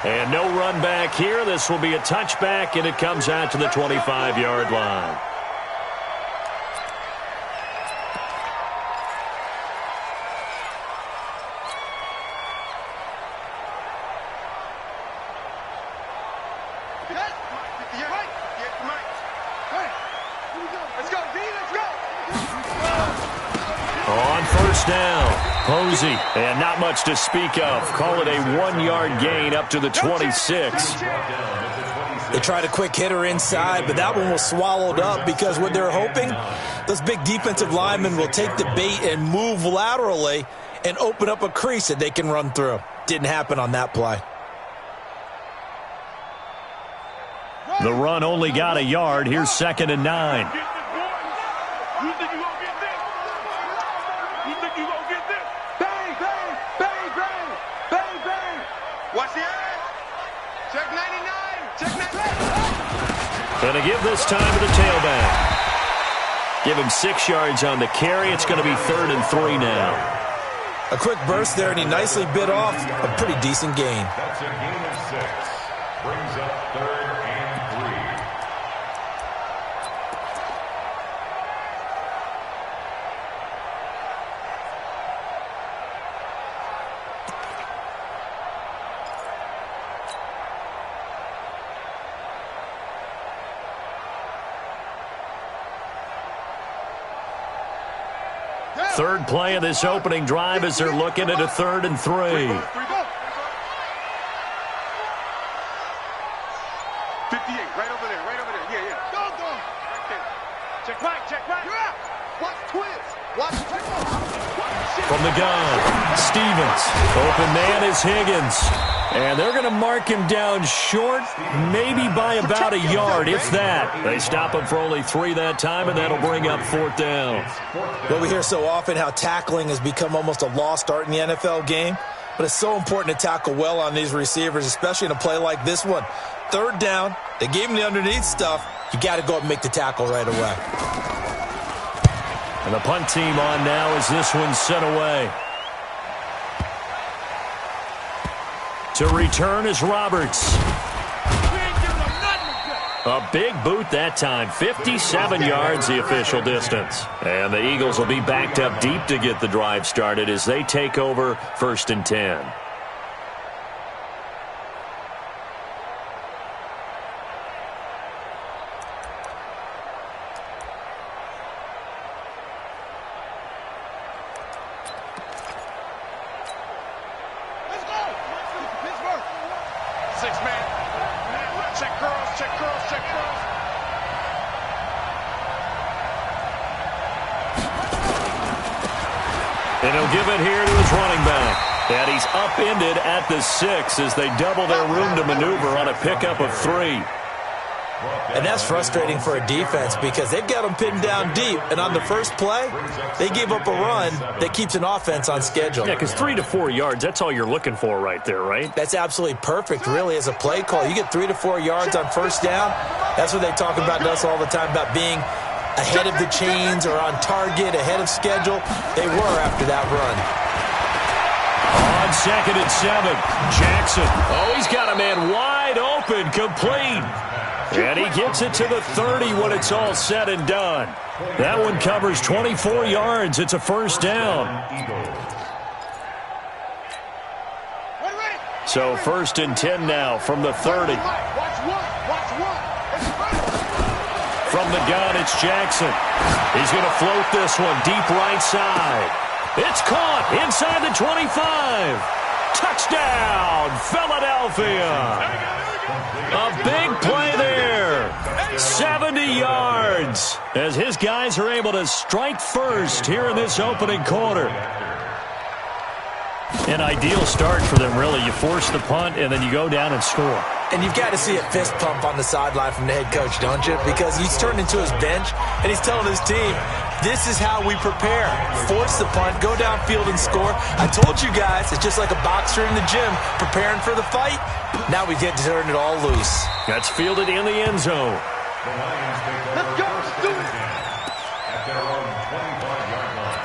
And no run back here. This will be a touchback, and it comes out to the 25-yard line. On first down, Posey, and not much to speak of. Call it a 1-yard gain up to the 26. They tried a quick hitter inside, but that one was swallowed up because what they're hoping, those big defensive linemen will take the bait and move laterally and open up a crease that they can run through. Didn't happen on that play. The run only got a yard. Here's 2nd and 9. Going to give this time to the tailback. Give him 6 yards on the carry. It's going to be 3rd and 3 now. A quick burst there, and he nicely bit off a pretty decent gain. That's a gain of 6. Brings up 3rd and 3. Third play of this opening drive as they're looking at a 3rd and 3. 3 go. 58, right over there, yeah. Go. Right there. Check right. You're out. Watch twins. Watch. From the gun, Stevens. Open man is Higgins. And they're going to mark him down short, maybe by about a yard, if that. They stop him for only 3 that time, and that'll bring up 4th down. Well, we hear so often how tackling has become almost a lost art in the NFL game, but it's so important to tackle well on these receivers, especially in a play like this one. 3rd down, they gave him the underneath stuff. You got to go up and make the tackle right away. And the punt team on now as this one's sent away. To return is Roberts. A big boot that time. 57 yards the official distance. And the Eagles will be backed up deep to get the drive started as they take over 1st and 10. And he'll give it here to his running back. And he's upended at the 6 as they double their room to maneuver on a pickup of 3. And that's frustrating for a defense because they've got them pinned down deep. And on the first play, they gave up a run that keeps an offense on schedule. Yeah, because 3 to 4 yards, that's all you're looking for right there, right? That's absolutely perfect, really, as a play call. You get 3 to 4 yards on first down. That's what they talk about to us all the time, about being ahead of the chains or on target, ahead of schedule. They were after that run. On 2nd and 7, Jackson. Oh, he's got a man wide open, complete. And he gets it to the 30 when it's all said and done. That one covers 24 yards. It's a 1st down. So 1st and 10 now from the 30. From the gun, it's Jackson. He's going to float this one deep right side. It's caught inside the 25. Touchdown, Philadelphia. A big play there. 70 yards as his guys are able to strike first here in this opening quarter. An ideal start for them, really. You force the punt, and then you go down and score. And you've got to see a fist pump on the sideline from the head coach, don't you? Because he's turned into his bench, and he's telling his team, this is how we prepare. Force the punt, go downfield and score. I told you guys, it's just like a boxer in the gym preparing for the fight. Now we get to turn it all loose. That's fielded in the end zone. Let's go. Let's do it. At their own 25-yard line.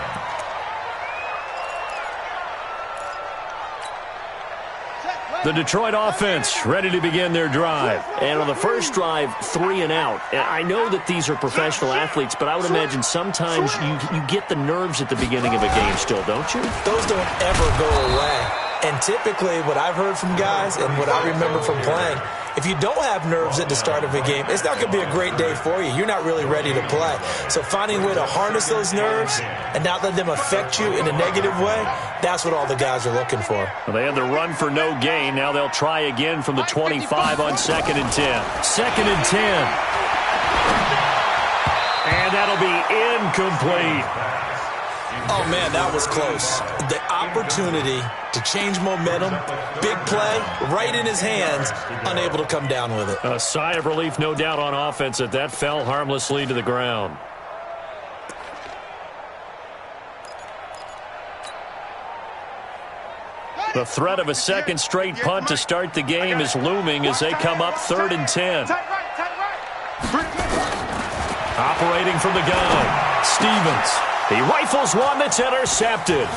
The Detroit offense ready to begin their drive. And on the first drive, 3 and out. And I know that these are professional athletes, but I would imagine sometimes you get the nerves at the beginning of a game still, don't you? Those don't ever go away. And typically what I've heard from guys and what I remember from playing, if you don't have nerves at the start of a game, it's not going to be a great day for you. You're not really ready to play. So finding a way to harness those nerves and not let them affect you in a negative way, that's what all the guys are looking for. Well, they had the run for no gain. Now they'll try again from the 25 on 2nd and 10. 2nd and 10. And that'll be incomplete. Oh, man, that was close. The opportunity to change momentum, big play, right in his hands, unable to come down with it. A sigh of relief, no doubt, on offense that fell harmlessly to the ground. The threat of a second straight punt to start the game is looming as they come up 3rd and 10. Operating from the gun, Stevens. He rifles one that's intercepted.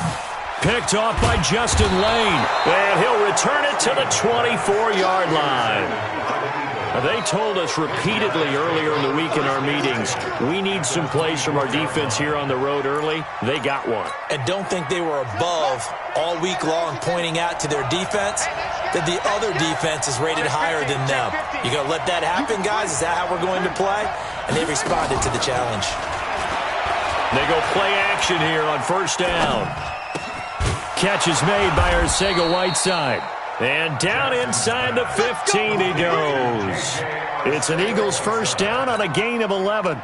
Picked off by Justin Lane. And he'll return it to the 24-yard line. They told us repeatedly earlier in the week in our meetings, we need some plays from our defense here on the road early. They got one. And don't think they were above all week long pointing out to their defense that the other defense is rated higher than them. You going to let that happen, guys? Is that how we're going to play? And they responded to the challenge. They go play action here on 1st down. Catch is made by Arcega-Whiteside. And down inside the 15 he goes. It's an Eagles 1st down on a gain of 11.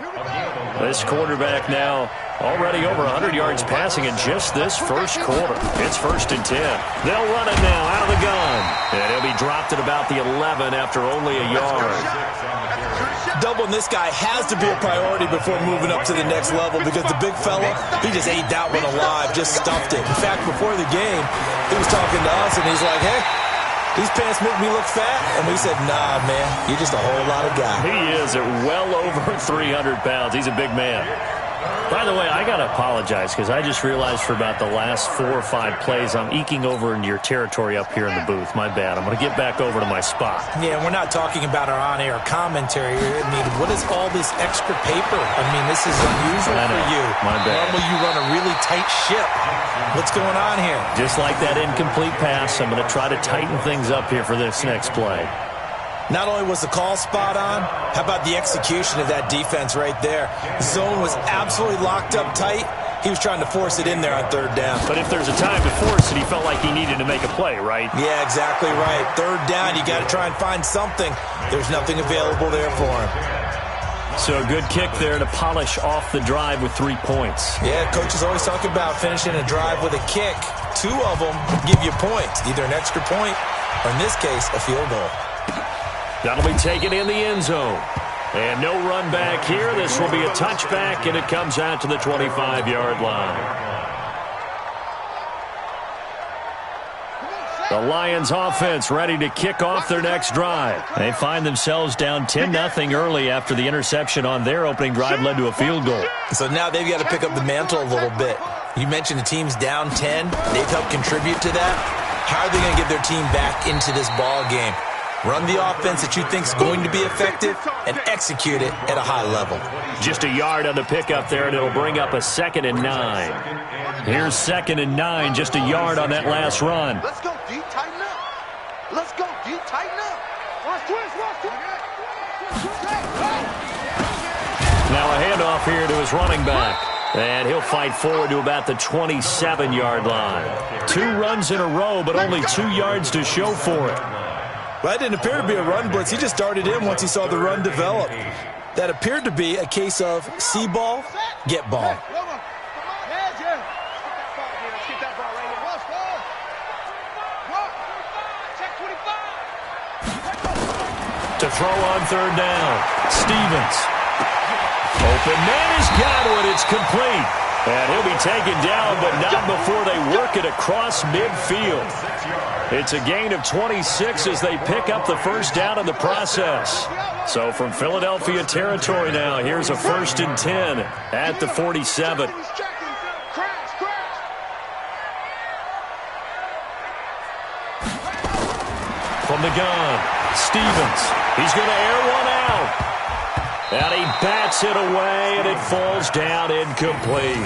This quarterback now already over 100 yards passing in just this first quarter. It's 1st and 10. They'll run it now out of the gun. And he'll be dropped at about the 11 after only a yard. Doubling this guy has to be a priority before moving up to the next level because the big fella, he just ate that one alive, just stuffed it. In fact, before the game, he was talking to us, and he's like, hey, these pants make me look fat. And we said, nah, man, you're just a whole lot of guy. He is at well over 300 pounds. He's a big man. By the way, I got to apologize because I just realized for about the last 4 or 5 plays, I'm eking over into your territory up here in the booth. My bad. I'm going to get back over to my spot. Yeah, we're not talking about our on-air commentary. I mean, what is all this extra paper? I mean, this is unusual for you. My bad. Normally you run a really tight ship. What's going on here? Just like that incomplete pass, I'm going to try to tighten things up here for this next play. Not only was the call spot on, how about the execution of that defense right there? Zone was absolutely locked up tight. He was trying to force it in there on 3rd down. But if there's a time to force it, he felt like he needed to make a play, right? Yeah, exactly right. 3rd down, you got to try and find something. There's nothing available there for him. So a good kick there to polish off the drive with 3 points. Yeah, coaches always talk about finishing a drive with a kick. 2 of them give you points, either an extra point or, in this case, a field goal. That'll be taken in the end zone. And no run back here. This will be a touchback, and it comes out to the 25-yard line. The Lions offense ready to kick off their next drive. They find themselves down 10-0 early after the interception on their opening drive led to a field goal. So now they've got to pick up the mantle a little bit. You mentioned the team's down 10. They've helped contribute to that. How are they going to get their team back into this ball game? Run the offense that you think is going to be effective and execute it at a high level. Just a yard on the pickup there, and it'll bring up a 2nd and 9. Here's 2nd and 9, just a yard on that last run. Let's go, D. Tighten up. Let's go, D. Tighten up. Watch twist. Now a handoff here to his running back. And he'll fight forward to about the 27-yard line. 2 runs in a row, but only 2 yards to show for it. Well, that didn't appear to be a run blitz. He just darted in once he saw the run develop. That appeared to be a case of see ball, get ball. To throw on 3rd down, Stevens. Open man has got it. It's complete. And he'll be taken down, but not before they work it across midfield. It's a gain of 26 as they pick up the 1st down in the process. So from Philadelphia territory now, here's a 1st and 10 at the 47. the gun. Stevens. He's going to air one out. And he bats it away, and it falls down incomplete.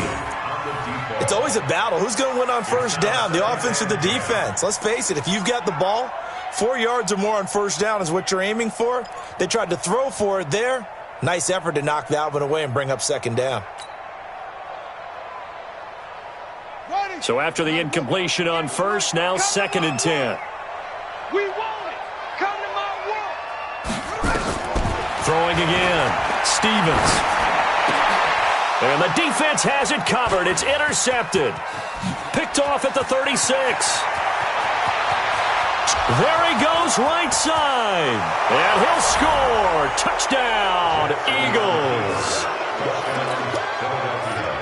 It's always a battle. Who's going to win on first down, the offense or the defense? Let's face it, if you've got the ball, 4 yards or more on first down is what you're aiming for. They tried to throw for it there. Nice effort to knock that one away and bring up second down. So after the incompletion on first, now 2nd and 10. We want it. Come to my world. Throwing again. Stevens. And the defense has it covered. It's intercepted. Picked off at the 36. There he goes, right side. And he'll score. Touchdown, Eagles.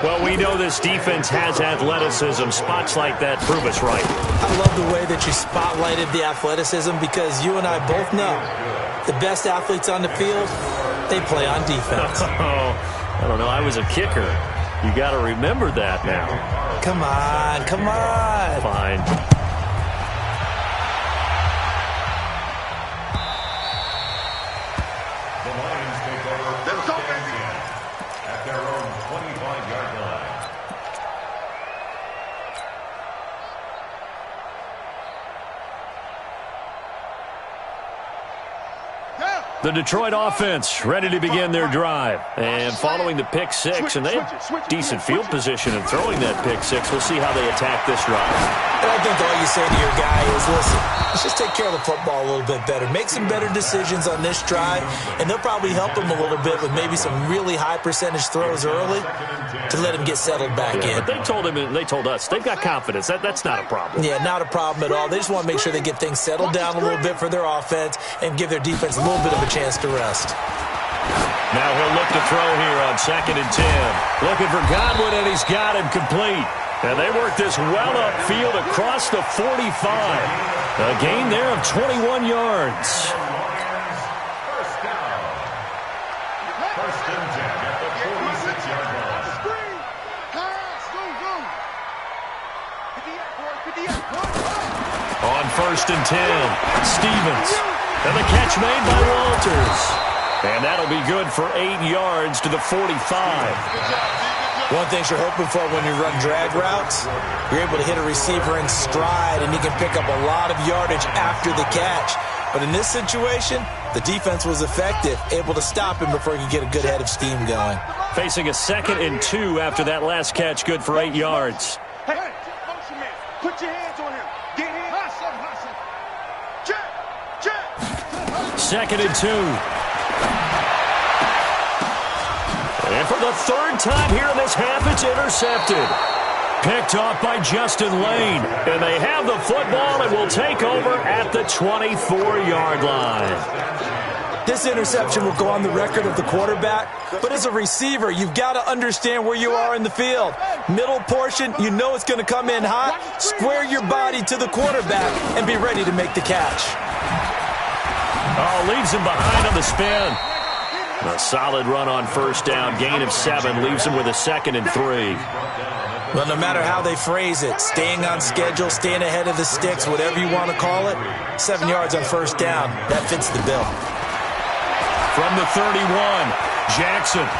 Well, we know this defense has athleticism. Spots like that prove us right. I love the way that you spotlighted the athleticism because you and I both know the best athletes on the field, they play on defense. I don't know. I was a kicker. You got to remember that now. Come on, come on. Fine. The Lions take over at their own 25-yard line. The Detroit offense ready to begin their drive. And following the pick six, and they have decent field position in throwing that pick six. We'll see how they attack this drive. And I think all you say to your guy is, listen, let's just take care of the football a little bit better. Make some better decisions on this drive, and they'll probably help him a little bit with maybe some really high percentage throws early to let him get settled back in. But they told him, and they told us, they've got confidence. That's not a problem. Yeah, not a problem at all. They just want to make sure they get things settled down a little bit for their offense and give their defense a little bit of a chance to rest. Now he'll look to throw here on 2nd and 10. Looking for Godwin, and he's got him complete. And they work this well upfield across the 45. A gain there of 21 yards. First down. First and 10 at the 46-yard line. Screen. Pass. Go, go. 58, boy. On 1st and 10, Stevens. And the catch made by Walters. And that'll be good for 8 yards to the 45. One thing you're hoping for when you run drag routes, you're able to hit a receiver in stride, and you can pick up a lot of yardage after the catch. But in this situation, the defense was effective, able to stop him before he could get a good head of steam going. Facing a 2nd and 2 after that last catch, good for 8 yards. Hey, motion man. Put your hands on him. Get in. Hustle. Check. 2nd and 2. And for the 3rd time here in this half, it's intercepted. Picked off by Justin Lane. And they have the football and will take over at the 24-yard line. This interception will go on the record of the quarterback, but as a receiver, you've got to understand where you are in the field. Middle portion, you know it's going to come in hot. Square your body to the quarterback and be ready to make the catch. Oh, leaves him behind on the spin. A solid run on first down. Gain of 7 leaves him with a 2nd and 3. Well, no matter how they phrase it, staying on schedule, staying ahead of the sticks, whatever you want to call it, 7 yards on first down, that fits the bill. From the 31, Jackson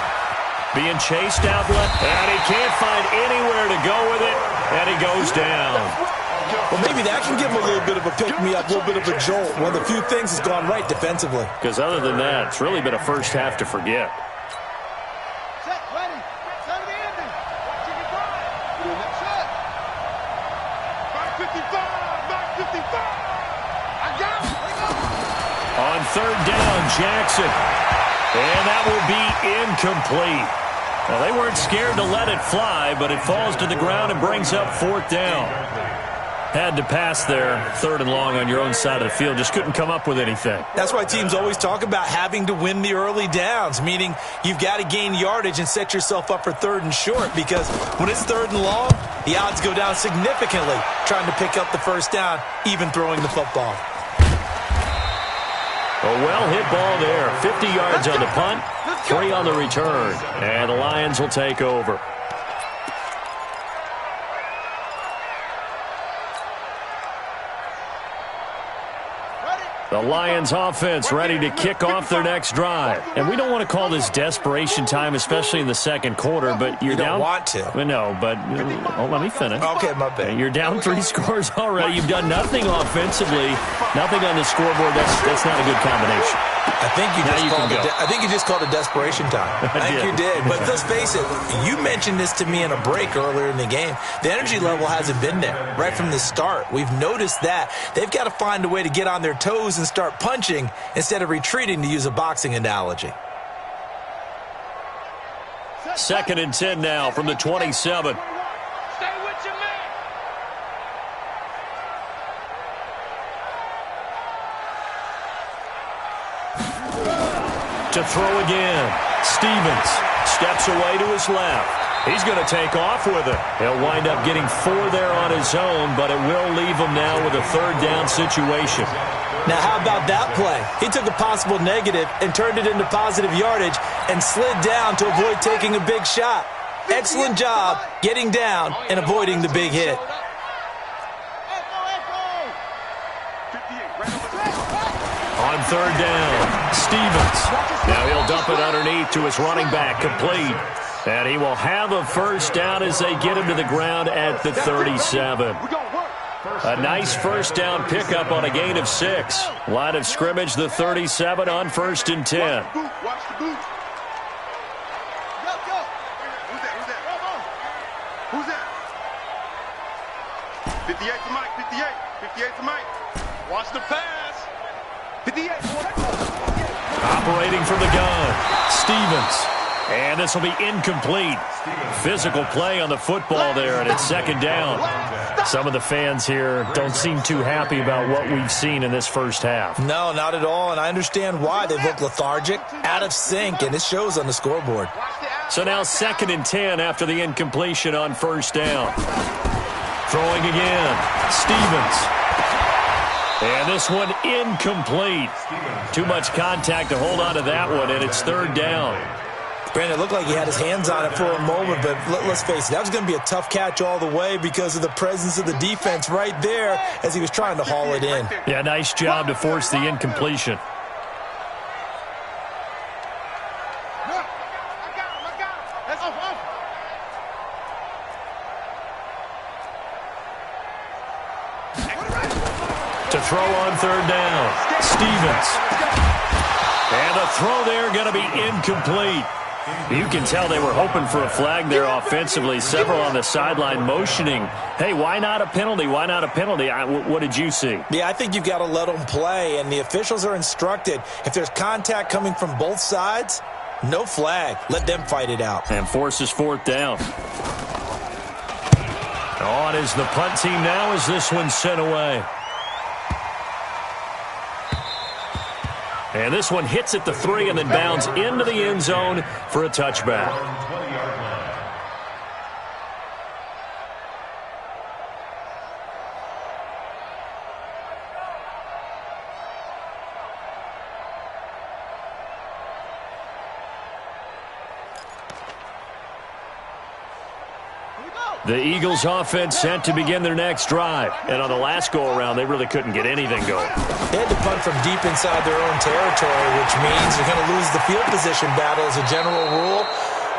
being chased out left, and he can't find anywhere to go with it, and he goes down. Well, maybe that can give him a little bit of a pick-me-up, a little bit of a jolt. One of the few things that's gone right defensively. Because other than that, it's really been a first half to forget. Set, ready. Set the ending. Watching it drive. Set. Back 55. I got it. On 3rd down, Jackson. And that will be incomplete. Well, they weren't scared to let it fly, but it falls to the ground and brings up 4th down. Had to pass there, 3rd and long on your own side of the field. Just couldn't come up with anything. That's why teams always talk about having to win the early downs, meaning you've got to gain yardage and set yourself up for 3rd and short, because when it's 3rd and long, the odds go down significantly trying to pick up the first down, even throwing the football. A well-hit ball there. 50 yards on the punt, 3 on the return. And the Lions will take over. The Lions offense ready to kick off their next drive. And we don't want to call this desperation time, especially in the second quarter, but you're down. You don't want to. No, but let me finish. Okay, my bad. You're down 3 scores already. You've done nothing offensively, nothing on the scoreboard. That's not a good combination. I think you just called it desperation time. I think you did. But let's face it, you mentioned this to me in a break earlier in the game. The energy level hasn't been there right from the start. We've noticed that. They've got to find a way to get on their toes and start punching instead of retreating, to use a boxing analogy. 2nd and 10 now from the 27. To throw again. Stevens steps away to his left. He's going to take off with it. He'll wind up getting 4 there on his own, but it will leave him now with a 3rd down situation. Now, how about that play? He took a possible negative and turned it into positive yardage and slid down to avoid taking a big shot. Excellent job getting down and avoiding the big hit. On 3rd down, Stevens. Now he'll dump it underneath to his running back, complete. And he will have a 1st down as they get him to the ground at the 37. A nice 1st down pickup on a gain of 6. Line of scrimmage, the 37 on 1st and 10. Watch the boot. Who's that? 58 to Mike, 58 to Mike. Watch the pass. 58. Operating from the gun, Stevens. And this will be incomplete. Physical play on the football there, and it's 2nd down. Some of the fans here don't seem too happy about what we've seen in this first half. No, not at all, and I understand why. They've looked lethargic, out of sync, and it shows on the scoreboard. So now 2nd and 10 after the incompletion on 1st down. Throwing again, Stevens. And this one incomplete. Too much contact to hold on to that one, and it's 3rd down. Brandon, it looked like he had his hands on it for a moment, but let's face it, that was going to be a tough catch all the way because of the presence of the defense right there as he was trying to haul it in. Yeah, nice job to force the incompletion. To throw on 3rd down, Stevens. And the throw there going to be incomplete. You can tell they were hoping for a flag there offensively. Several on the sideline motioning, hey, why not a penalty? Why not a penalty? What did you see? Yeah, I think you've got to let them play, and the officials are instructed. If there's contact coming from both sides, no flag. Let them fight it out. And forces 4th down. On is the punt team now as this one's sent away. And this one hits at the 3 and then bounds into the end zone for a touchback. The Eagles offense set to begin their next drive. And on the last go-around, they really couldn't get anything going. They had to punt from deep inside their own territory, which means they're going to lose the field position battle as a general rule.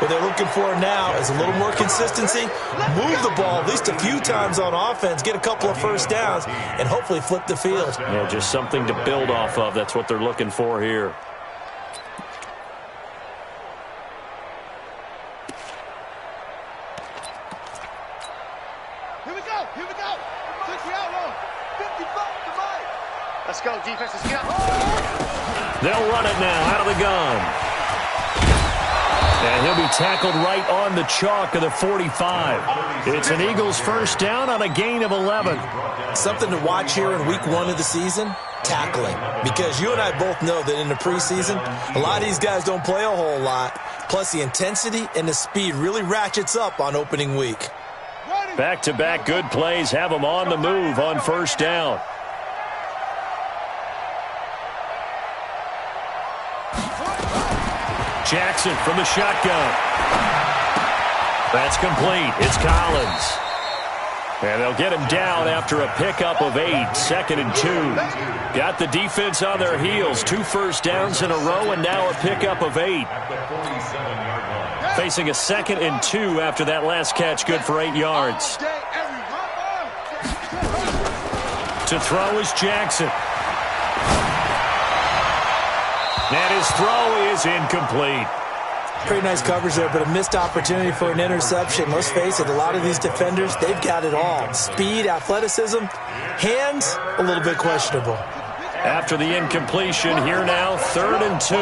What they're looking for now is a little more consistency, move the ball at least a few times on offense, get a couple of 1st downs, and hopefully flip the field. Yeah, just something to build off of. That's what they're looking for here. Here we go. 60 out low. 55 to Mike. Let's go, defense. Let's get up. They'll run it now out of the gun. And he'll be tackled right on the chalk of the 45. It's an Eagles 1st down on a gain of 11. Something to watch here in week 1 of the season, tackling. Because you and I both know that in the preseason, a lot of these guys don't play a whole lot. Plus the intensity and the speed really ratchets up on opening week. Back-to-back good plays have them on the move on 1st down. Jackson from the shotgun. That's complete. It's Collins. And they'll get him down after a pickup of 8, 2nd and 2. Got the defense on their heels. 2 first downs in a row, and now a pickup of 8. Facing a 2nd and 2 after that last catch, good for 8 yards. To throw is Jackson. And his throw is incomplete. Pretty nice coverage there, but a missed opportunity for an interception. Let's face it, a lot of these defenders, they've got it all. Speed, athleticism, hands, a little bit questionable. After the incompletion, here now, 3rd and 2.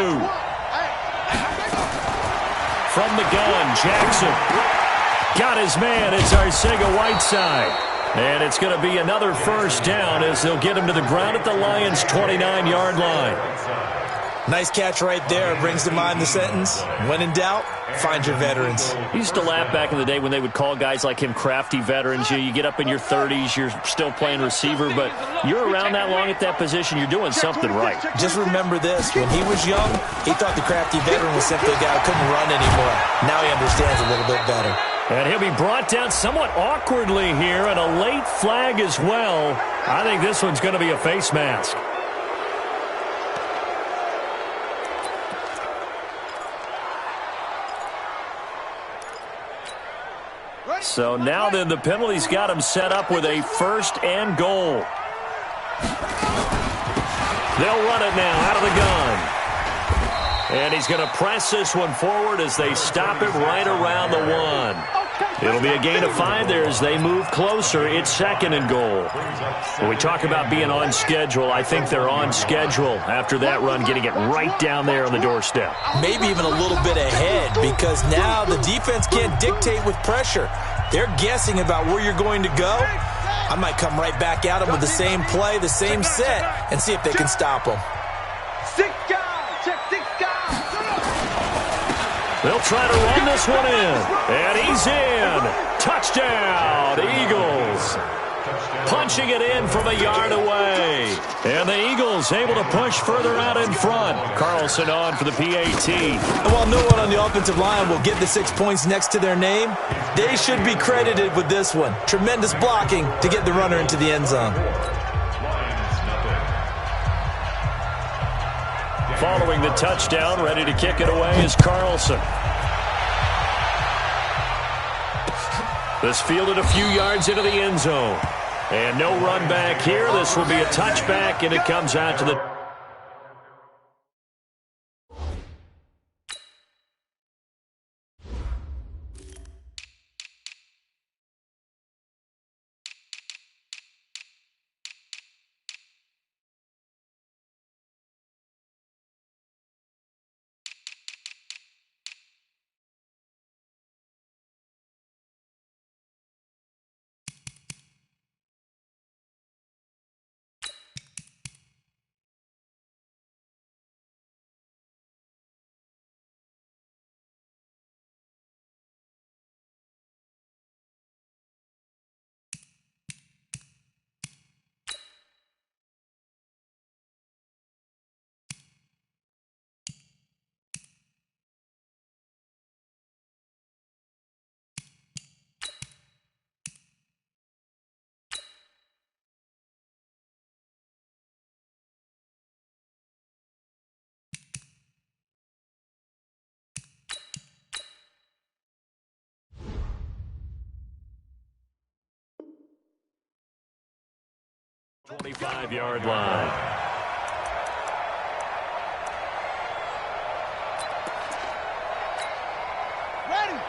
From the gun, Jackson. Got his man, it's Arcega-Whiteside. And it's going to be another first down as they'll get him to the ground at the Lions' 29-yard line. Nice catch right there. Brings to mind the sentence, when in doubt, find your veterans. I used to laugh back in the day when they would call guys like him crafty veterans. You get up in your 30s, you're still playing receiver, but you're around that long at that position, you're doing something right. Just remember this. When he was young, he thought the crafty veteran was simply a guy who couldn't run anymore. Now he understands a little bit better. And he'll be brought down somewhat awkwardly here, and a late flag as well. I think this one's going to be a face mask. So now then the penalty's got him set up with a 1st and goal. They'll run it now out of the gun. And he's going to press this one forward as they stop it right around the 1. It'll be a gain of 5 there as they move closer. It's 2nd and goal. When we talk about being on schedule, I think they're on schedule after that run, getting it right down there on the doorstep. Maybe even a little bit ahead, because now the defense can't dictate with pressure. They're guessing about where you're going to go. I might come right back at them with the same play, the same set, and see if they can stop them. 6 guys, check 6 guys. They'll try to run this one in. And he's in. Touchdown, Eagles. Punching it in from a yard away. And the Eagles able to push further out in front. Carlson on for the PAT. And while no one on the offensive line will get the 6 points next to their name, they should be credited with this one. Tremendous blocking to get the runner into the end zone. Following the touchdown, ready to kick it away is Carlson. This fielded a few yards into the end zone. And no run back here. This will be a touchback, and it comes out to the 25-yard line.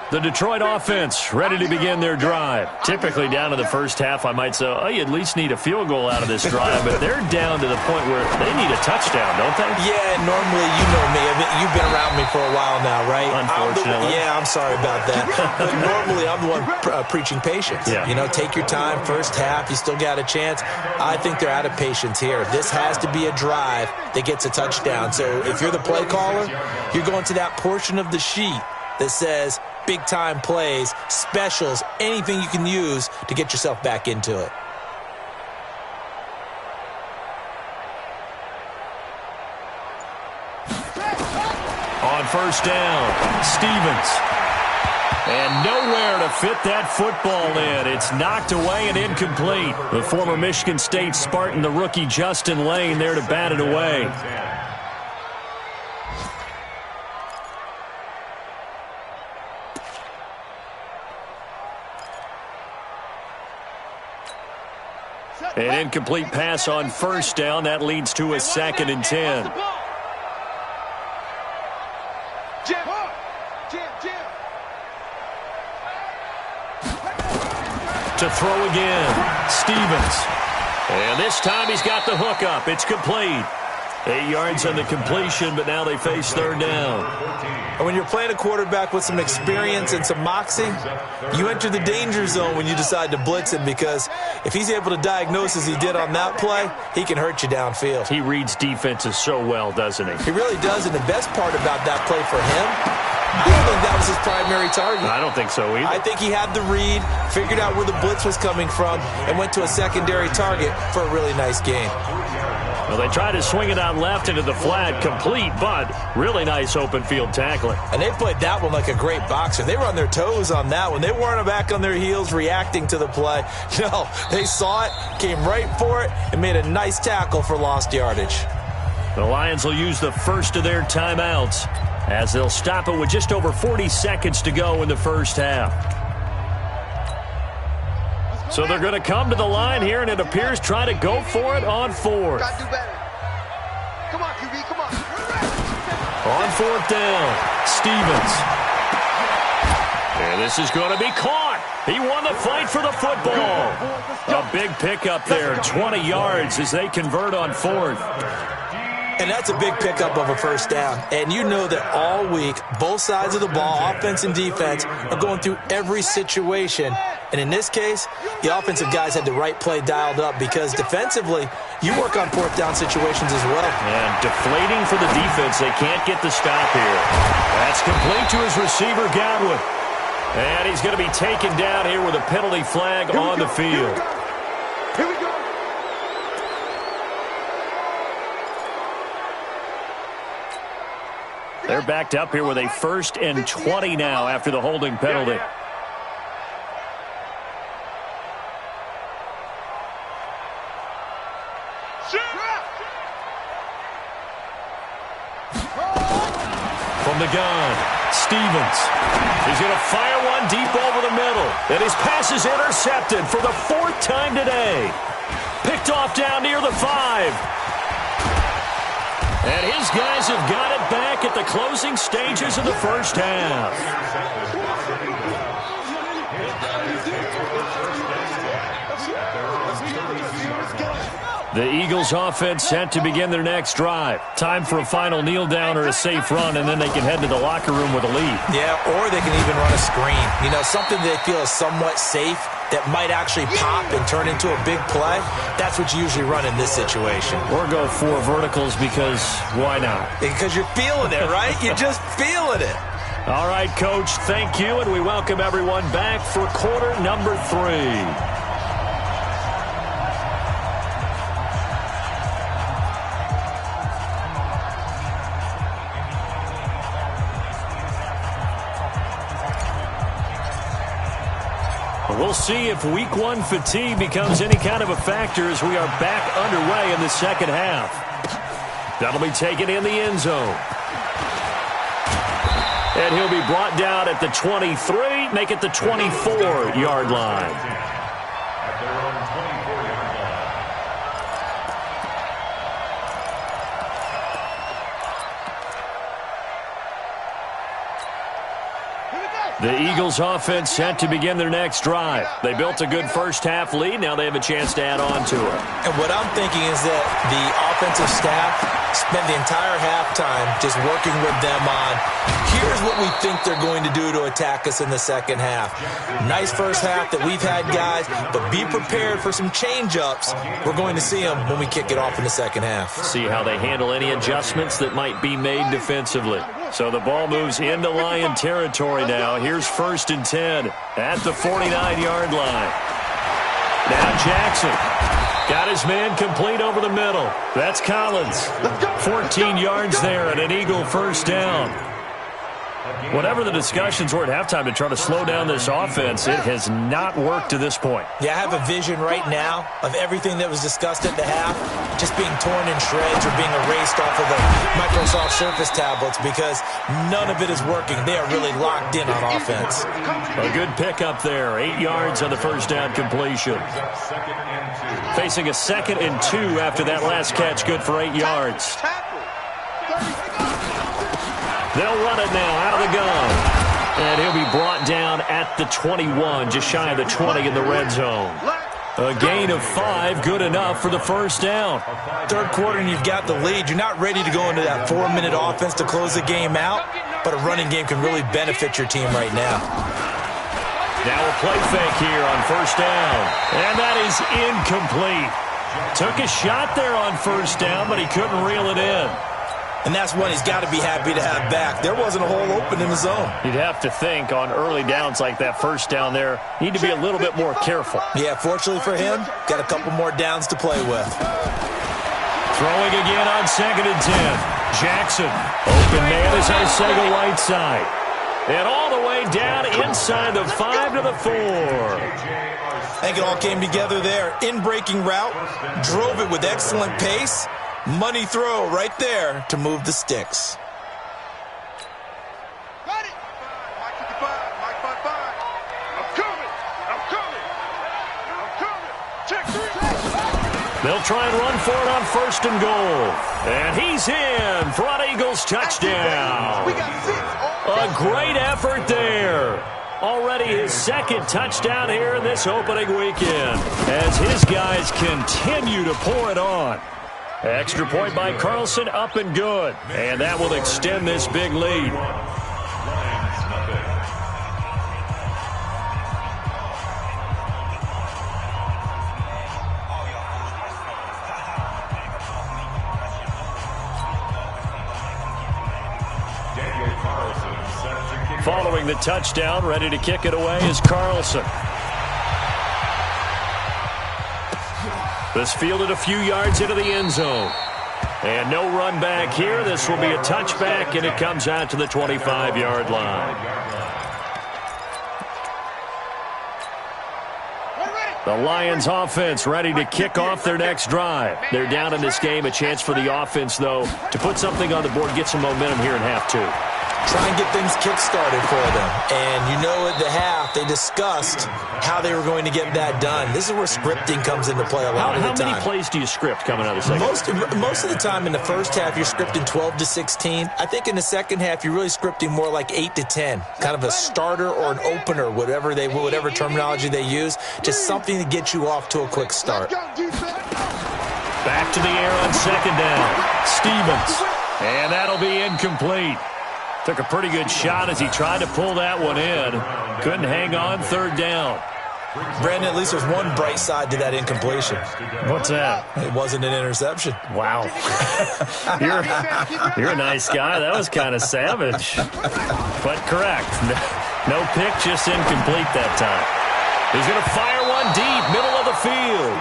The Detroit offense ready to begin their drive. Typically down to the first half, I might say, oh, you at least need a field goal out of this drive, but they're down to the point where they need a touchdown, don't they? Yeah, normally, you know me. You've been around me for a while now, right? Unfortunately. I'm sorry about that. But normally, I'm the one preaching patience. Yeah. You know, take your time. First half, you still got a chance. I think they're out of patience here. This has to be a drive that gets a touchdown. So if you're the play caller, you're going to that portion of the sheet that says big-time plays, specials, anything you can use to get yourself back into it. On first down, Stevens. And nowhere to fit that football in. It's knocked away and incomplete. The former Michigan State Spartan, the rookie Justin Lane, there to bat it away. An incomplete pass on first down. That leads to a 2nd and 10. To throw again, Stevens. And this time he's got the hook up. It's complete. 8 yards on the completion, but now they face 3rd down. And when you're playing a quarterback with some experience and some moxie, you enter the danger zone when you decide to blitz him, because if he's able to diagnose as he did on that play, he can hurt you downfield. He reads defenses so well, doesn't he? He really does, and the best part about that play for him, I don't think that was his primary target. I don't think so either. I think he had the read, figured out where the blitz was coming from, and went to a secondary target for a really nice game. Well, they tried to swing it out left into the flat, complete, but really nice open field tackling. And they played that one like a great boxer. They were on their toes on that one. They weren't back on their heels reacting to the play. No, they saw it, came right for it, and made a nice tackle for lost yardage. The Lions will use the first of their timeouts as they'll stop it with just over 40 seconds to go in the first half. So they're going to come to the line here, and it appears try to go for it on 4th. Got to do better. Come on, QB, come on. On 4th down, Stevens. And this is going to be caught. He won the fight for the football. A big pickup there, 20 yards as they convert on 4th. And that's a big pickup of a first down. And you know that all week, both sides of the ball, offense and defense, are going through every situation. And in this case, the offensive guys had the right play dialed up, because defensively, you work on 4th down situations as well. And deflating for the defense. They can't get the stop here. That's complete to his receiver, Godwin. And he's going to be taken down here with a penalty flag on the field. Here we go. They're backed up here with a 1st and 20 now after the holding penalty. From the gun, Stevens. He's going to fire one deep over the middle. And his pass is intercepted for the 4th time today. Picked off down near the 5. And his guys have got it back at the closing stages of the first half. The Eagles offense set to begin their next drive. Time for a final kneel down or a safe run, and then they can head to the locker room with a lead. Yeah, or they can even run a screen. You know, something they feel is somewhat safe that might actually pop and turn into a big play. That's what you usually run in this situation. Or go 4 verticals, because why not? Because you're feeling it, right? You're just feeling it. All right, Coach, thank you, and we welcome everyone back for quarter number 3. We'll see if week 1 fatigue becomes any kind of a factor as we are back underway in the second half. That'll be taken in the end zone. And he'll be brought down at the 23, make it the 24-yard line. At their own 24-yard line. The Eagles offense set to begin their next drive. They built a good first half lead. Now they have a chance to add on to it. And what I'm thinking is that the offensive staff spent the entire halftime just working with them on, here's what we think they're going to do to attack us in the second half. Nice first half that we've had, guys, but be prepared for some change-ups. We're going to see them when we kick it off in the second half. See how they handle any adjustments that might be made defensively. So the ball moves into Lion territory now. Here's 1st and 10 at the 49-yard line. Now Jackson got his man complete over the middle. That's Collins. 14 yards there and an Eagle first down. Whatever the discussions were at halftime to try to slow down this offense, it has not worked to this point. Yeah, I have a vision right now of everything that was discussed at the half just being torn in shreds or being erased off of the Microsoft Surface tablets because none of it is working. They are really locked in on offense. A good pickup there. 8 yards on the first down completion. Facing a 2nd and 2 after that last catch, good for 8 yards. They'll run it now out of the gun. And he'll be brought down at the 21, just shy of the 20 in the red zone. A gain of 5, good enough for the first down. Third quarter and you've got the lead. You're not ready to go into that 4-minute offense to close the game out, but a running game can really benefit your team right now. Now a play fake here on first down. And that is incomplete. Took a shot there on first down, but he couldn't reel it in. And that's one he's got to be happy to have back. There wasn't a hole open in the zone. You'd have to think on early downs like that first down there, need to be a little bit more careful. Yeah, fortunately for him, got a couple more downs to play with. Throwing again on 2nd and 10. Jackson, open man is Arcega-Whiteside. And all the way down inside the 5 to the 4. I think it all came together there. In-breaking route, drove it with excellent pace. Money throw right there to move the sticks. Got it. Mike 55, Mike 55. I'm coming. Check 3. They'll try and run for it on 1st and goal. And he's in for an Eagles touchdown. We got 6. A great effort there. Already his 2nd touchdown here in this opening weekend as his guys continue to pour it on. Extra point by Carlson, up and good. And that will extend this big lead. Following the touchdown, ready to kick it away is Carlson. This fielded a few yards into the end zone. And no run back here. This will be a touchback, and it comes out to the 25-yard line. The Lions offense ready to kick off their next drive. They're down in this game. A chance for the offense, though, to put something on the board, get some momentum here in half 2. Try and get things kick-started for them. And you know at the half, they discussed how they were going to get that done. This is where scripting comes into play a lot of the time. How many plays do you script coming out of the second? Most of the time in the first half, you're scripting 12 to 16. I think in the second half, you're really scripting more like 8 to 10. Kind of a starter or an opener, whatever terminology they use. Just something to get you off to a quick start. Back to the air on 2nd down. Stevens. And that'll be incomplete. Took a pretty good shot as he tried to pull that one in. Couldn't hang on 3rd down. Brandon, at least there's one bright side to that incompletion. What's that? It wasn't an interception. Wow. You're a nice guy. That was kind of savage. But correct. No pick, just incomplete that time. He's going to fire one deep, middle of the field.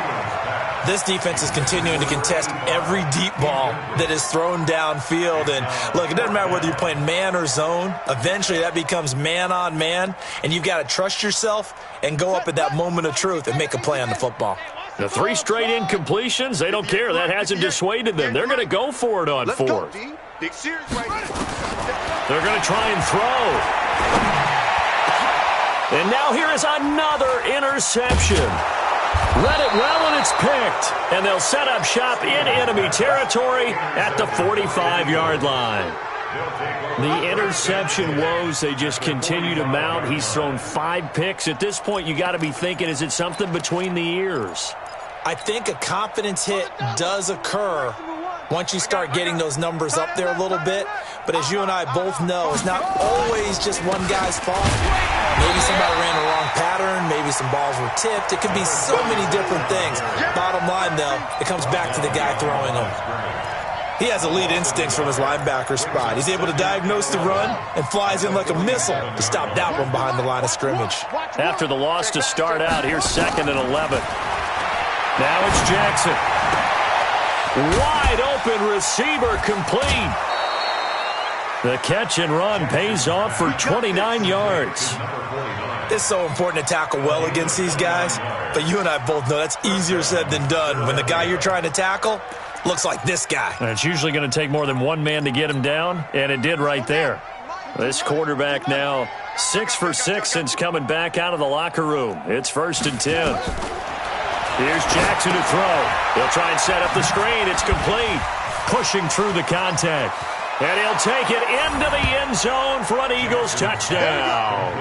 This defense is continuing to contest every deep ball that is thrown downfield. And, look, it doesn't matter whether you're playing man or zone. Eventually, that becomes man on man. And you've got to trust yourself and go up at that moment of truth and make a play on the football. The 3 straight incompletions, they don't care. That hasn't dissuaded them. They're going to go for it on 4th. They're going to try and throw. And now here is another interception. Read it well, and it's picked. And they'll set up shop in enemy territory at the 45-yard line. The interception woes, they just continue to mount. He's thrown 5 picks. At this point, you got to be thinking, is it something between the ears? I think a confidence hit does occur once you start getting those numbers up there a little bit. But as you and I both know, it's not always just one guy's fault. Maybe somebody ran the wrong pattern. Maybe some balls were tipped. It could be so many different things. Bottom line, though, it comes back to the guy throwing them. He has elite instincts from his linebacker spot. He's able to diagnose the run and flies in like a missile to stop that one behind the line of scrimmage. After the loss to start out, here's 2nd and 11. Now it's Jackson. Wide open receiver complete. The catch and run pays off for 29 yards. It's so important to tackle well against these guys, but you and I both know that's easier said than done when the guy you're trying to tackle looks like this guy. And it's usually going to take more than one man to get him down, and it did right there. This quarterback now 6 for 6 since coming back out of the locker room. It's 1st and 10. Here's Jackson to throw. He'll try and set up the screen. It's complete. Pushing through the contact. And he'll take it into the end zone for an Eagles touchdown.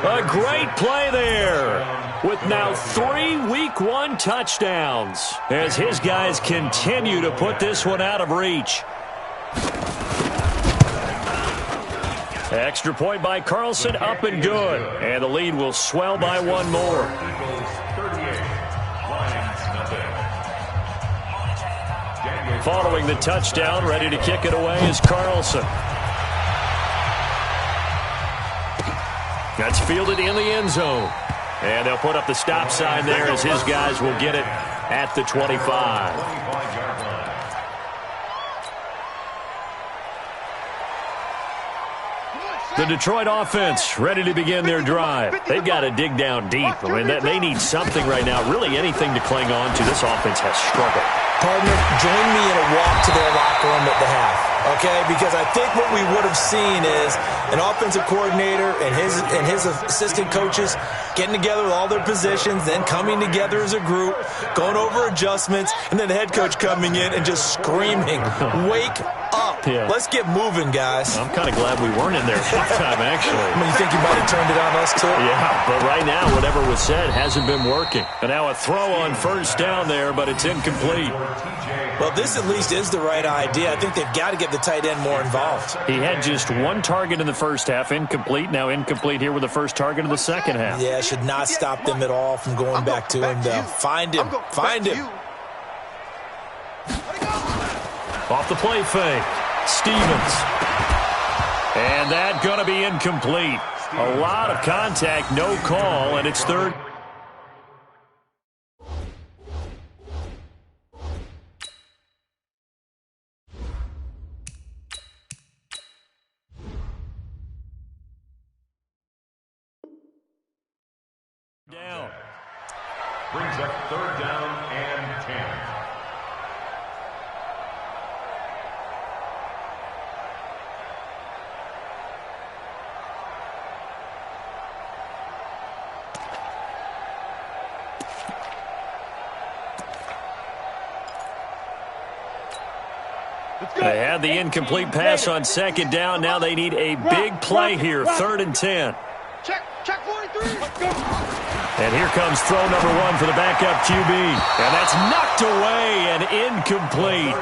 A great play there with now 3 Week 1 touchdowns as his guys continue to put this one out of reach. Extra point by Carlson, up and good. And the lead will swell by one more. Following the touchdown, ready to kick it away is Carlson. That's fielded in the end zone. And they'll put up the stop sign there as his guys will get it at the 25. The Detroit offense ready to begin their drive. They've got to dig down deep. I mean, they need something right now, really anything to cling on to. This offense has struggled. Partner, join me in a walk to their locker room at the half, okay? Because I think what we would have seen is an offensive coordinator and his assistant coaches getting together with all their positions, then coming together as a group, going over adjustments, and then the head coach coming in and just screaming, wake up. Yeah. Let's get moving, guys. I'm kind of glad we weren't in there at halftime, actually. I mean, you think you might have turned it on us, too? Yeah, but right now, whatever was said hasn't been working. And now a throw on 1st down there, but it's incomplete. Well, this at least is the right idea. I think they've got to get the tight end more involved. He had just 1 target in the first half, incomplete. Now incomplete here with the first target of the second half. Yeah, should not stop them at all from going back to him, though. Find him. Find him. Off the play fake. Stevens. And that going to be incomplete. A lot of contact, no call, and it's 3rd. Down. Brings up 3rd down and 10. They had the incomplete pass on 2nd down. Now they need a big play here, 3rd and 10. Check 43. And here comes throw number 1 for the backup QB. And that's knocked away and incomplete.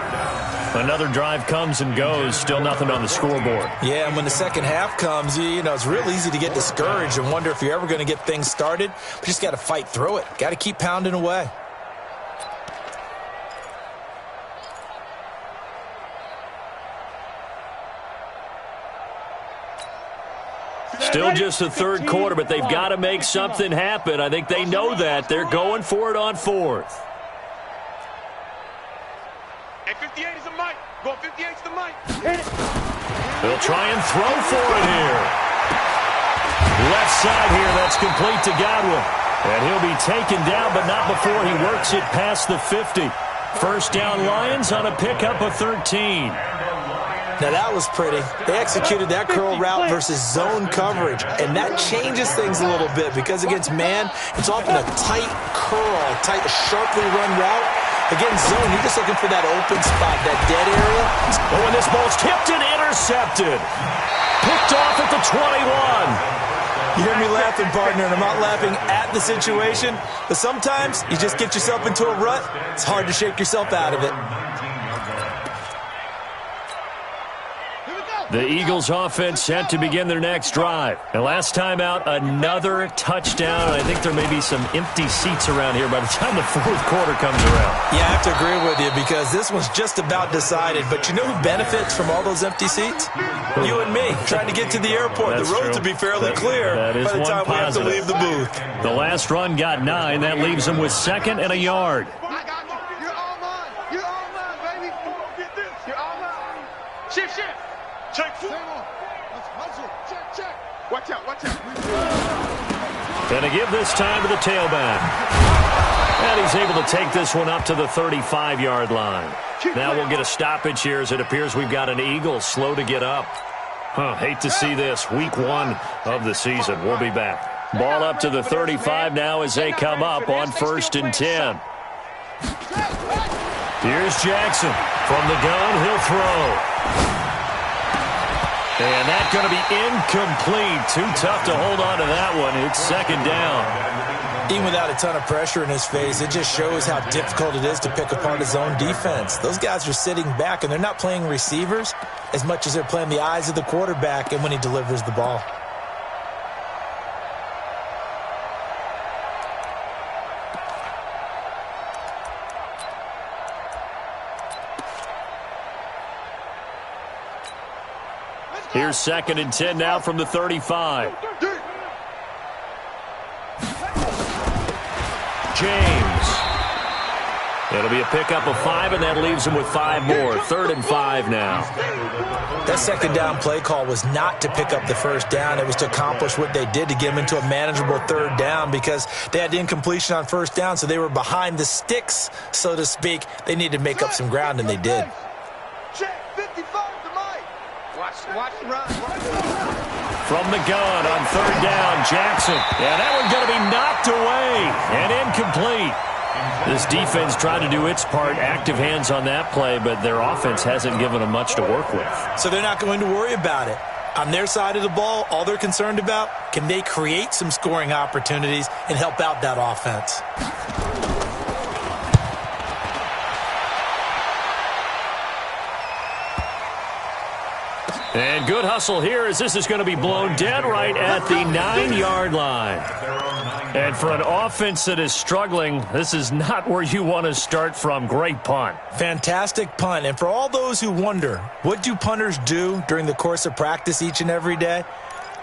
Another drive comes and goes. Still nothing on the scoreboard. Yeah, and when the second half comes, you know, it's real easy to get discouraged and wonder if you're ever going to get things started. But you just got to fight through it. Got to keep pounding away. Still just the 3rd quarter, but they've got to make something happen. I think they know that. They're going for it on 4th. Hey, 58 is the mic. Go 58 is the mic. They'll try and throw for it here. Left side here, that's complete to Godwin. And he'll be taken down, but not before he works it past the 50. 1st down Lions on a pickup of 13. Now, that was pretty. They executed that curl route versus zone coverage, and that changes things a little bit because against man, it's often a tight curl, tight, sharply run route. Against zone, you're just looking for that open spot, that dead area. Oh, and this ball's tipped and intercepted. Picked off at the 21. You hear me laughing, partner, and I'm not laughing at the situation, but sometimes you just get yourself into a rut. It's hard to shake yourself out of it. The Eagles offense set to begin their next drive. And last time out, another touchdown. I think there may be some empty seats around here by the time the 4th quarter comes around. Yeah, I have to agree with you because this one's just about decided. But you know who benefits from all those empty seats? You and me, trying to get to the airport. That's the roads true. will be fairly clear by the time we have to leave the booth. The last run got 9. That leaves them with 2nd and a yard. I got you. You're all mine. You're all mine, baby. Get this. You're all mine. Shift. Check. Let's hustle. Check. Watch out. Going to give this time to the tailback. And he's able to take this one up to the 35-yard line. Now we'll get a stoppage here as it appears we've got an Eagle slow to get up. Hate to see this. Week 1 of the season. We'll be back. Ball up to the 35 now as they come up on 1st and 10. Here's Jackson. From the gun, he'll throw. And that's going to be incomplete. Too tough to hold on to that one. It's 2nd down. Even without a ton of pressure in his face, it just shows how difficult it is to pick apart his own defense. Those guys are sitting back, and they're not playing receivers as much as they're playing the eyes of the quarterback and when he delivers the ball. Here's 2nd and 10 now from the 35. James. It'll be a pickup of 5, and that leaves him with 5 more. 3rd and 5 now. That 2nd down play call was not to pick up the 1st down. It was to accomplish what they did to get him into a manageable 3rd down because they had incompletion on 1st down, so they were behind the sticks, so to speak. They needed to make up some ground, and they did. Check. 55 to Mike. Watch the run. From the gun on 3rd down, Jackson. And that one's going to be knocked away and incomplete. This defense tried to do its part, active hands on that play, but their offense hasn't given them much to work with. So they're not going to worry about it. On their side of the ball, all they're concerned about, can they create some scoring opportunities and help out that offense? And good hustle here as this is going to be blown dead right at the 9-yard line. And for an offense that is struggling, this is not where you want to start from. Great punt. Fantastic punt. And for all those who wonder, what do punters do during the course of practice each and every day?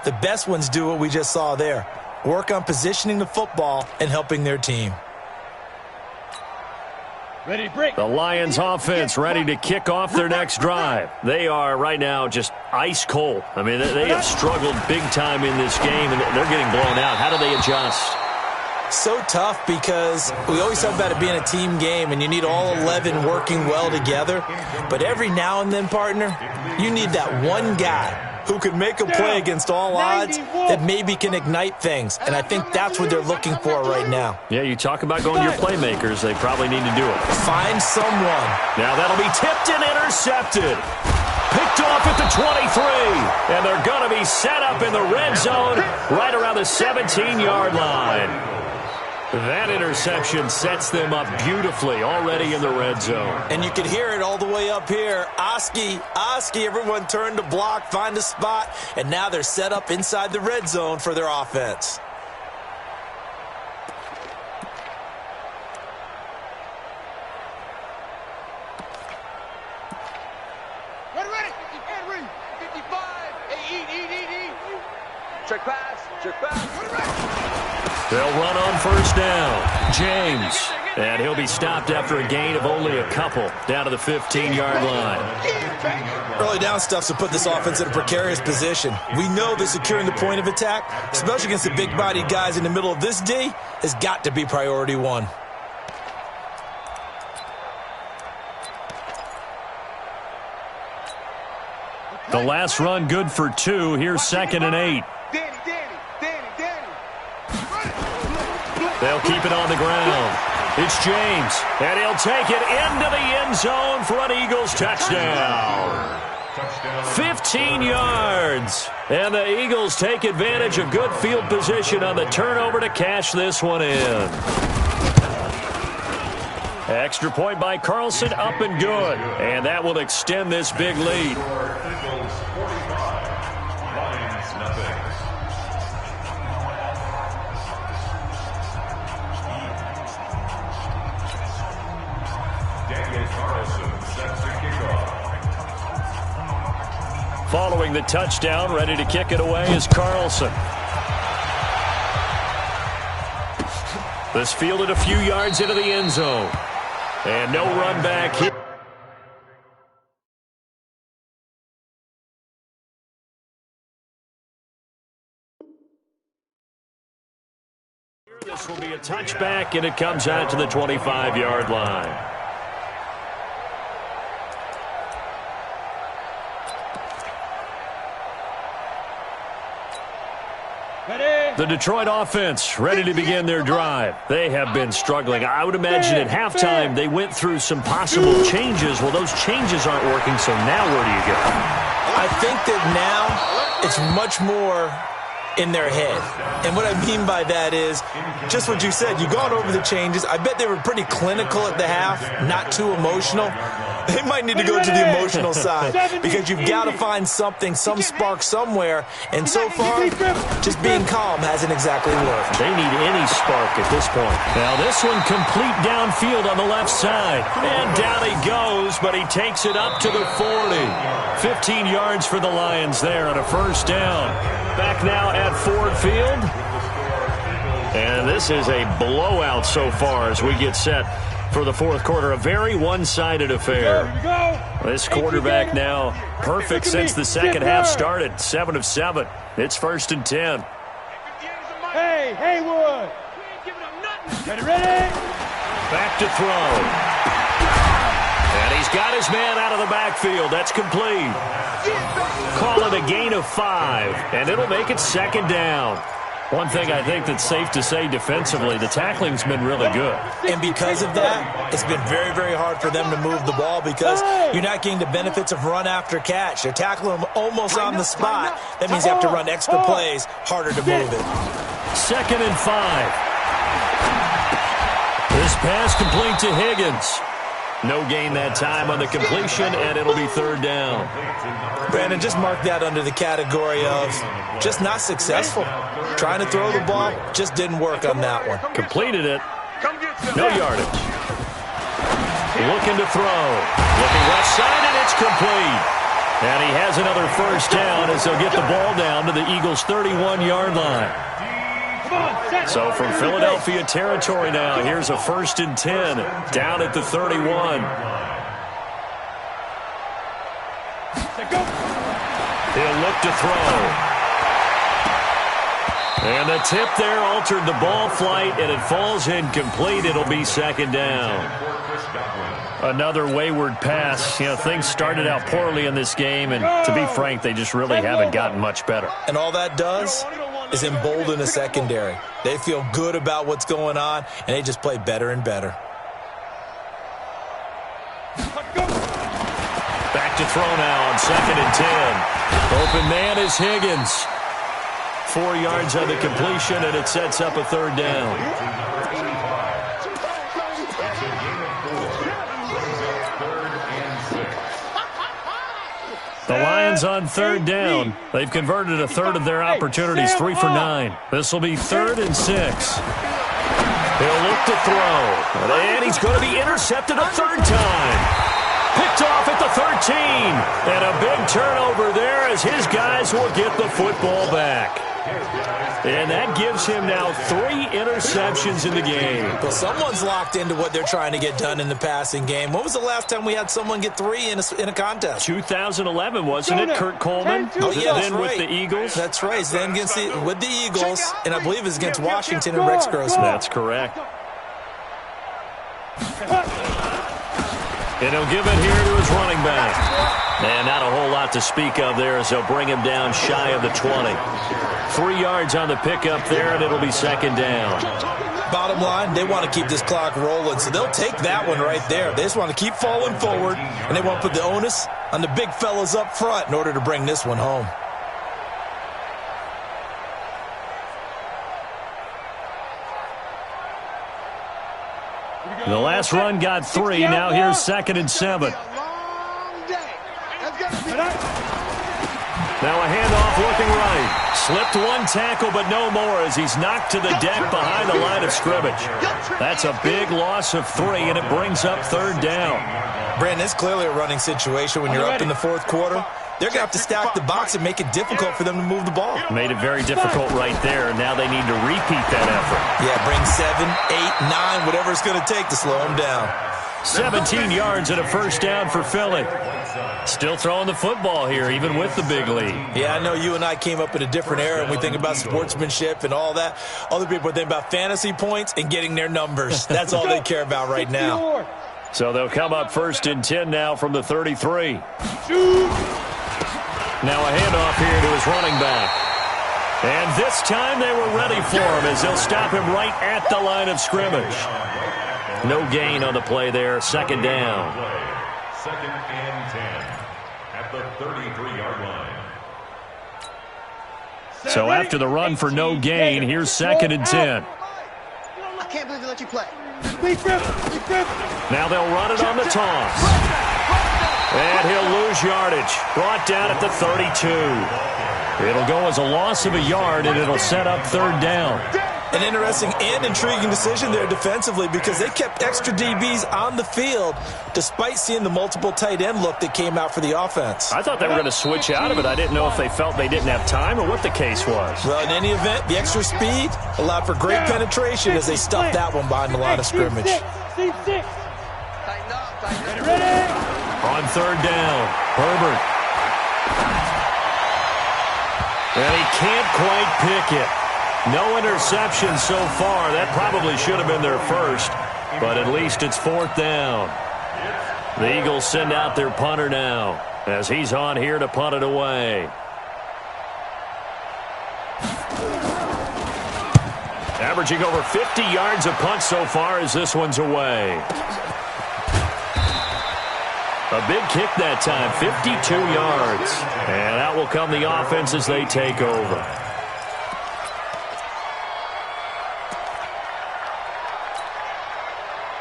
The best ones do what we just saw there. Work on positioning the football and helping their team. Ready to break. The Lions offense ready to kick off their next drive. They are right now just ice cold. I mean, they have struggled big time in this game, and they're getting blown out. How do they adjust? So tough because we always talk about it being a team game, and you need all 11 working well together. But every now and then, partner, you need that one guy who can make a play against all odds that maybe can ignite things. And I think that's what they're looking for right now. Yeah, you talk about going to your playmakers. They probably need to do it. Find someone. Now that'll be tipped and intercepted. Picked off at the 23. And they're going to be set up in the red zone right around the 17-yard line. That interception sets them up beautifully already in the red zone. And you can hear it all the way up here. Oski, everyone turned to block, find a spot, and now they're set up inside the red zone for their offense. Ready. And read. 55. Hey, eat. Check pass. They'll run on 1st down. James. And he'll be stopped after a gain of only a couple down to the 15-yard line. Early down stuff's to put this offense in a precarious position. We know that securing the point of attack, especially against the big-bodied guys in the middle of this D, has got to be priority 1. The last run good for 2. Here's 2nd and 8. Danny. They'll keep it on the ground. It's James, and he'll take it into the end zone for an Eagles touchdown. 15 yards. And the Eagles take advantage of good field position on the turnover to cash this one in. Extra point by Carlson, up and good. And that will extend this big lead. Following the touchdown, ready to kick it away is Carlson. This fielded a few yards into the end zone. And no run back here. This will be a touchback, and it comes out to the 25-yard line. The Detroit offense ready to begin their drive. They have been struggling. I would imagine at halftime they went through some possible changes. Well, those changes aren't working, so now where do you go? I think that now it's much more in their head. And what I mean by that is just what you said. You've gone over the changes. I bet they were pretty clinical at the half, not too emotional. They might need to go to the emotional side because you've got to find something, some spark somewhere. And so far, just being calm hasn't exactly worked. They need any spark at this point. Now this one complete downfield on the left side. And down he goes, but he takes it up to the 40. 15 yards for the Lions there on a first down. Back now at Ford Field. And this is a blowout so far as we get set for the fourth quarter. A very one-sided affair. This quarterback now perfect since the second half started. 7 of 7. It's 1st and 10. Hey, Haywood. Ready? Back to throw. And he's got his man out of the backfield. That's complete. Call it a gain of 5, and it'll make it 2nd down. One thing I think that's safe to say defensively, the tackling's been really good. And because of that, it's been very, very hard for them to move the ball because you're not getting the benefits of run after catch. You're tackling them almost on the spot. That means you have to run extra plays, harder to move it. 2nd and 5. This pass complete to Higgins. No gain that time on the completion, and it'll be 3rd down. Brandon, just mark that under the category of just not successful. Trying to throw the ball, just didn't work on that one. Completed it. No yardage. Looking to throw. Looking left side, and it's complete. And he has another first down as they'll get the ball down to the Eagles' 31-yard line. So from Philadelphia territory now, here's a 1st and 10 down at the 31. He'll look to throw. And the tip there altered the ball flight, and it falls incomplete. It'll be 2nd down. Another wayward pass. You know, things started out poorly in this game, and to be frank, they just really haven't gotten much better. And all that does is embolden the secondary. They feel good about what's going on, and they just play better and better. Back to throw now on 2nd and 10. Open man is Higgins. 4 yards on the completion, and it sets up a 3rd down. The Lions on 3rd down. They've converted a third of their opportunities, 3 for 9. This will be 3rd and 6. He'll look to throw. And he's going to be intercepted a 3rd time. Picked off at the 13. And a big turnover there as his guys will get the football back. And that gives him now 3 interceptions in the game. Well, someone's locked into what they're trying to get done in the passing game. When was the last time we had someone get 3 in a contest? 2011, wasn't it? Kurt Coleman? Oh, yeah, that's then right. with the Eagles? That's right. Then with the Eagles, and I believe it's against Washington and Rex Grossman. That's correct. And he'll give it here to his running back. And not a whole lot to speak of there as they'll bring him down shy of the 20. 3 yards on the pickup there, and it'll be 2nd down. Bottom line, they want to keep this clock rolling, so they'll take that one right there. They just want to keep falling forward, and they want to put the onus on the big fellas up front in order to bring this one home. The last run got 3. Now here's 2nd and 7. Now a handoff looking right. Slipped one tackle, but no more as he's knocked to the deck behind the line of scrimmage. That's a big loss of 3, and it brings up 3rd down. Brandon, it's clearly a running situation when you're up in the 4th quarter. They're going to have to stack the box and make it difficult for them to move the ball. Made it very difficult right there. Now they need to repeat that effort. Yeah, bring 7, 8, 9, whatever it's going to take to slow them down. 17 yards and a first down for Philly. Still throwing the football here, even with the big lead. Yeah, I know you and I came up in a different era, and we think about sportsmanship and all that. Other people think about fantasy points and getting their numbers. That's all they care about right now. So they'll come up 1st and 10 now from the 33. Now a handoff here to his running back. And this time they were ready for him as they'll stop him right at the line of scrimmage. No gain on the play there. 2nd down. 2nd and 10 at the 33-yard line. So after the run for no gain, here's 2nd and 10. I can't believe they let you play. Now they'll run it on the toss. And he'll lose yardage. Brought down at the 32. It'll go as a loss of a yard, and it'll set up 3rd down. An interesting and intriguing decision there defensively because they kept extra DBs on the field despite seeing the multiple tight end look that came out for the offense. I thought they were going to switch out of it. I didn't know if they felt they didn't have time or what the case was. Well, in any event, the extra speed allowed for great penetration as they stuffed that one behind the line of scrimmage. Tighten up, tighten up. On 3rd down, Herbert. And he can't quite pick it. No interception so far. That probably should have been their first, but at least it's 4th down. The Eagles send out their punter now as he's on here to punt it away. Averaging over 50 yards a punt so far as this one's away. A big kick that time, 52 yards. And out will come the offense as they take over.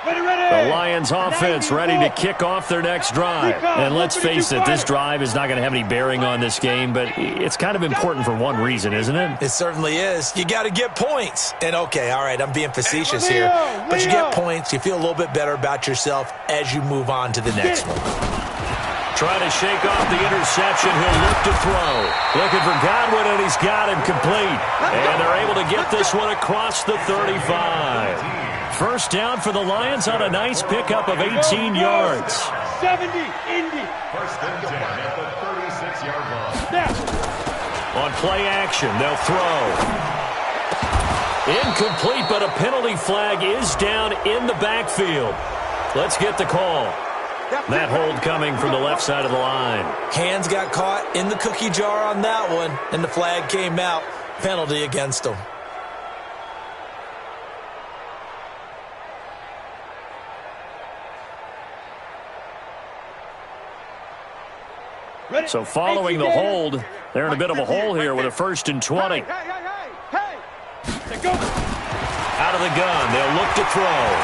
The Lions offense ready to kick off their next drive. And let's face it, this drive is not going to have any bearing on this game, but it's kind of important for one reason, isn't it? It certainly is. You got to get points. And okay, all right, I'm being facetious here, but you get points, you feel a little bit better about yourself as you move on to the next one. Trying to shake off the interception. He'll look to throw. Looking for Godwin, and he's got him complete. And they're able to get this one across the 35. First down for the Lions on a nice pickup of 18 yards. 70, Indy. 1st and 10 at the 36-yard line. On play action, they'll throw. Incomplete, but a penalty flag is down in the backfield. Let's get the call. That hold coming from the left side of the line. Hands got caught in the cookie jar on that one, and the flag came out. Penalty against them. So following the hold, they're in a bit of a hole here with a 1st and 20. Hey. Out of the gun, they'll look to throw.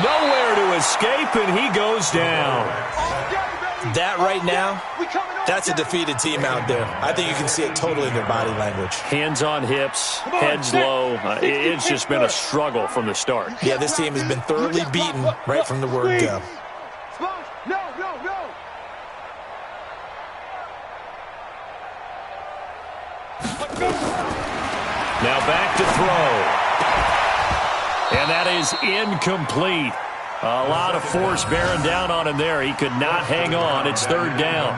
Nowhere to escape, and he goes down. That right now, that's a defeated team out there. I think you can see it totally in their body language. Hands on hips, heads low. It's just been a struggle from the start. Yeah, this team has been thoroughly beaten right from the word go. No. Now back to throw. And that is incomplete. A lot of force bearing down on him there. He could not hang on. It's 3rd down.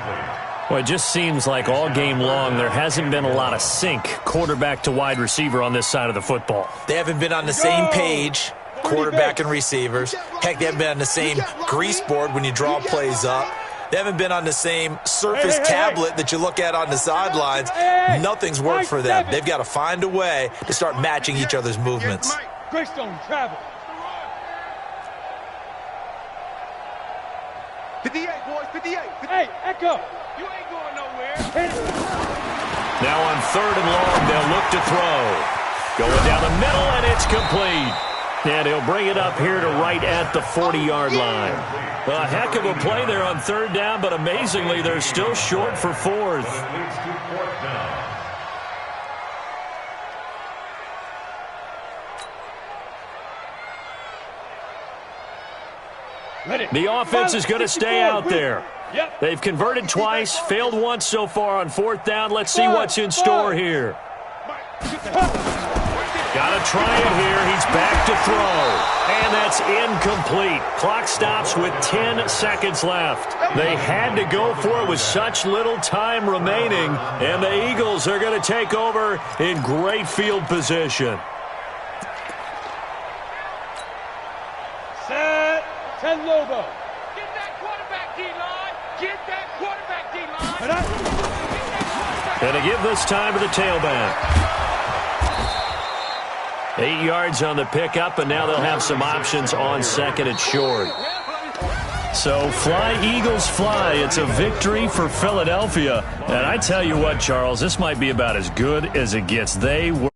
Well, it just seems like all game long there hasn't been a lot of sync quarterback to wide receiver on this side of the football. They haven't been on the same page, quarterback and receivers. Heck, they haven't been on the same grease board when you draw plays up. They haven't been on the same surface tablet that you look at on the sidelines. Nothing's worked for them. They've got to find a way to start matching each other's movements. Greystone, travel. 58, boys, 58. Hey, Echo. You ain't going nowhere. Now on 3rd and long, they'll look to throw. Going down the middle, and it's complete. And he'll bring it up here to right at the 40-yard line. A heck of a play there on 3rd down, but amazingly, they're still short for 4th. The offense is going to stay out there. They've converted twice, failed once so far on 4th down. Let's see what's in store here. Got to try it here. He's back to throw. And that's incomplete. Clock stops with 10 seconds left. They had to go for it with such little time remaining. And the Eagles are going to take over in great field position. Set. 10 logo. Get that quarterback, D-line. Get that quarterback, D-line. And to give this time to the tailback. 8 yards on the pickup, and now they'll have some options on second and short. So fly, Eagles, fly. It's a victory for Philadelphia. And I tell you what, Charles, this might be about as good as it gets. They were